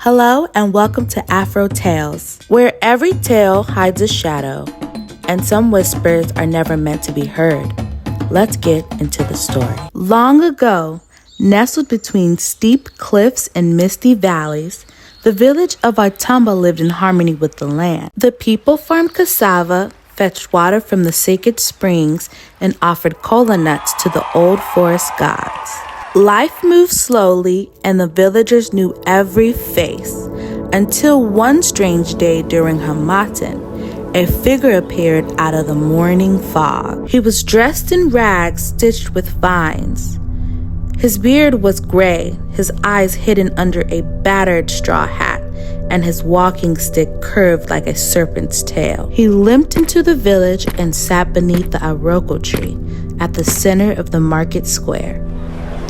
Hello and welcome to Afro Tales, where every tale hides a shadow, and some whispers are never meant to be heard. Let's get into the story. Long ago, nestled between steep cliffs and misty valleys, the village of Itamba lived in harmony with the land. The people farmed cassava, fetched water from the sacred springs, and offered kola nuts to the old forest gods. Life moved slowly, and the villagers knew every face, until one strange day during Hamatan, a figure appeared out of the morning fog. He was dressed in rags stitched with vines. His beard was gray, his eyes hidden under a battered straw hat, and his walking stick curved like a serpent's tail. He limped into the village and sat beneath the aroko tree at the center of the market square.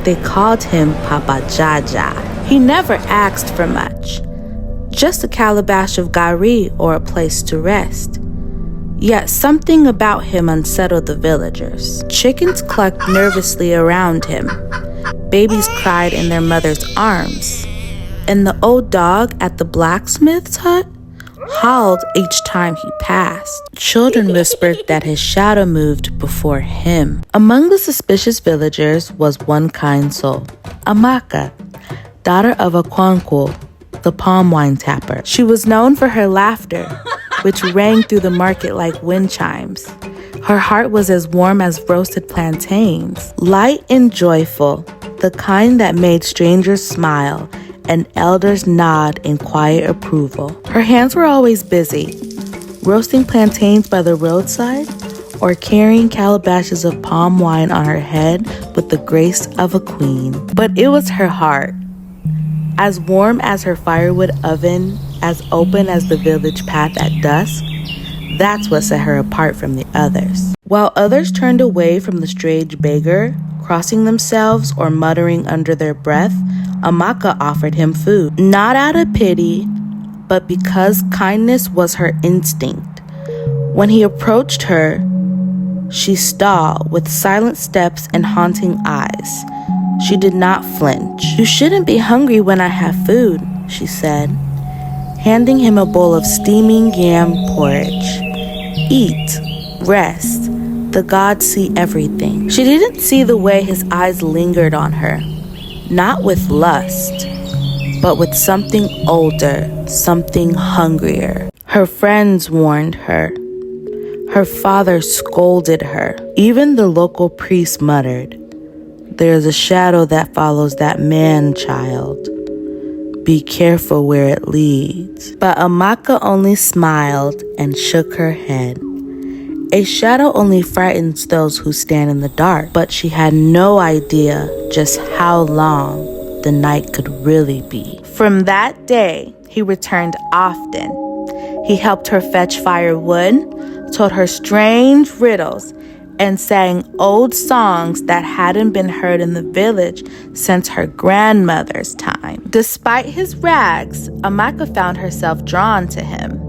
They called him Papa Jaja. He never asked for much, just a calabash of gari or a place to rest. Yet something about him unsettled the villagers. Chickens clucked nervously around him. Babies cried in their mother's arms. And the old dog at the blacksmith's hut howled each time he passed. Children whispered that his shadow moved before him. Among the suspicious villagers was one kind soul, Amaka, daughter of a Kwankwo, the palm wine tapper. She was known for her laughter, which rang through the market like wind chimes. Her heart was as warm as roasted plantains, light and joyful, the kind that made strangers smile and elders nod in quiet approval. Her hands were always busy, roasting plantains by the roadside or carrying calabashes of palm wine on her head with the grace of a queen. But it was her heart, as warm as her firewood oven, as open as the village path at dusk. That's what set her apart from the others. While others turned away from the strange beggar, crossing themselves or muttering under their breath, Amaka offered him food, not out of pity, but because kindness was her instinct. When he approached her, she stalled with silent steps and haunting eyes. She did not flinch. "You shouldn't be hungry when I have food," she said, handing him a bowl of steaming yam porridge. "Eat, rest. The gods see everything." She didn't see the way his eyes lingered on her. Not with lust, but with something older, something hungrier. Her friends warned her. Her father scolded her. Even the local priest muttered, "There is a shadow that follows that man, child. Be careful where it leads." But Amaka only smiled and shook her head. A shadow only frightens those who stand in the dark, but she had no idea just how long the night could really be. From that day, he returned often. He helped her fetch firewood, told her strange riddles, and sang old songs that hadn't been heard in the village since her grandmother's time. Despite his rags, Amaka found herself drawn to him,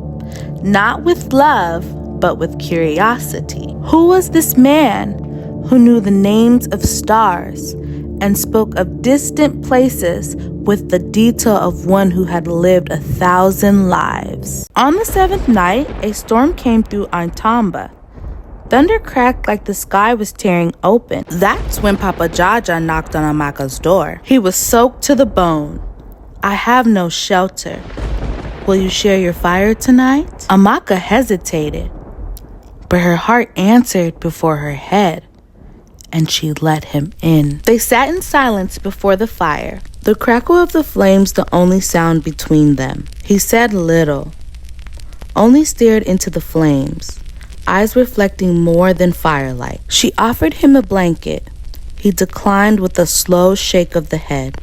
not with love, but with curiosity. Who was this man who knew the names of stars and spoke of distant places with the detail of one who had lived 1,000 lives? On the seventh night, a storm came through Itamba. Thunder cracked like the sky was tearing open. That's when Papa Jaja knocked on Amaka's door. He was soaked to the bone. "I have no shelter. Will you share your fire tonight?" Amaka hesitated, but her heart answered before her head, and she let him in. They sat in silence before the fire, the crackle of the flames the only sound between them. He said little, only stared into the flames, eyes reflecting more than firelight. She offered him a blanket. He declined with a slow shake of the head.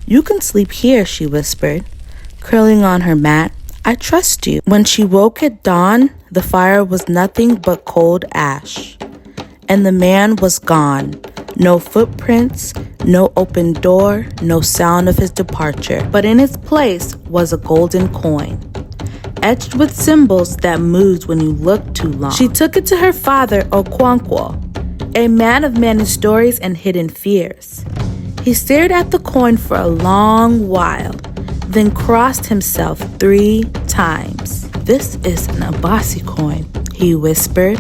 "You can sleep here," she whispered, curling on her mat. "I trust you." When she woke at dawn, the fire was nothing but cold ash, and the man was gone. No footprints, no open door, no sound of his departure. But in its place was a golden coin, etched with symbols that moved when you looked too long. She took it to her father, Okwankwo, a man of many stories and hidden fears. He stared at the coin for a long while, then crossed himself 3 times. "This is an Abasi coin," he whispered,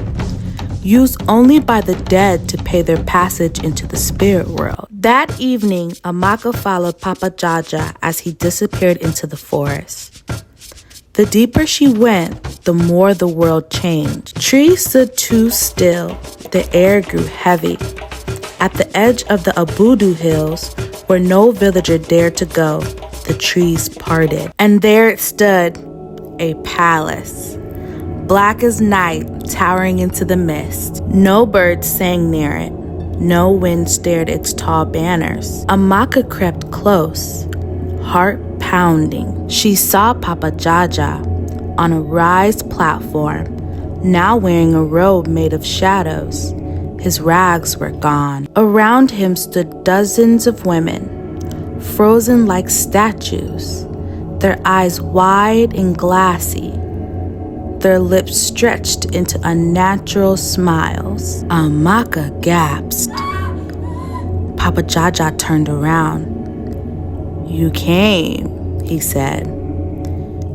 "used only by the dead to pay their passage into the spirit world." That evening, Amaka followed Papa Jaja as he disappeared into the forest. The deeper she went, the more the world changed. Trees stood too still. The air grew heavy. At the edge of the Obudu Hills, where no villager dared to go, the trees parted. And there it stood, a palace, black as night, towering into the mist. No birds sang near it. No wind stirred its tall banners. Amaka crept close, heart pounding. She saw Papa Jaja on a raised platform, now wearing a robe made of shadows. His rags were gone. Around him stood dozens of women, frozen like statues, their eyes wide and glassy, their lips stretched into unnatural smiles. Amaka gasped. Papa Jaja turned around. "You came," he said.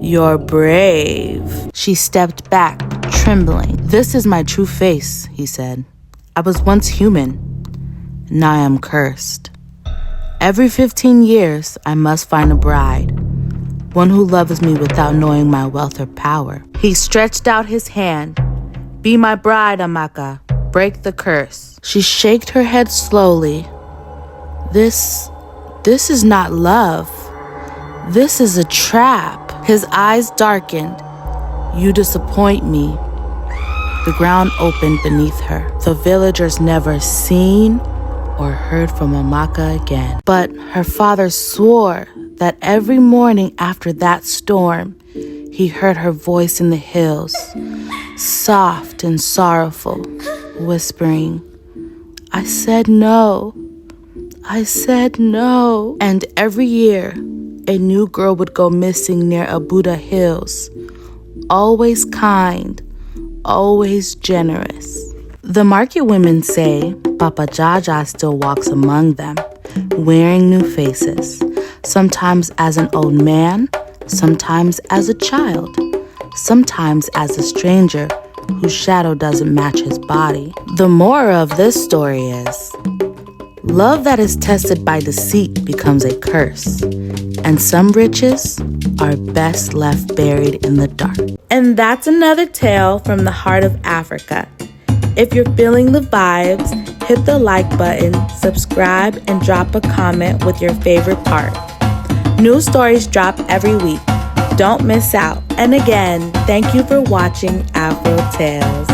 "You're brave." She stepped back, trembling. "This is my true face," he said. "I was once human. Now I am cursed. Every 15 years, I must find a bride, one who loves me without knowing my wealth or power." He stretched out his hand. "Be my bride, Amaka. Break the curse." She shook her head slowly. This is not love. This is a trap." His eyes darkened. "You disappoint me." The ground opened beneath her. The villagers never seen or heard from Amaka again. But her father swore that every morning after that storm, he heard her voice in the hills, soft and sorrowful, whispering, "I said no. I said no." And every year, a new girl would go missing near Obudu Hills, always kind, always generous. The market women say Papa Jaja still walks among them, wearing new faces, sometimes as an old man, sometimes as a child, sometimes as a stranger whose shadow doesn't match his body. The moral of this story is, love that is tested by deceit becomes a curse, and some riches are best left buried in the dark. And that's another tale from the heart of Africa. If you're feeling the vibes, hit the like button, subscribe, and drop a comment with your favorite part. New stories drop every week. Don't miss out. And again, thank you for watching Afro Tales.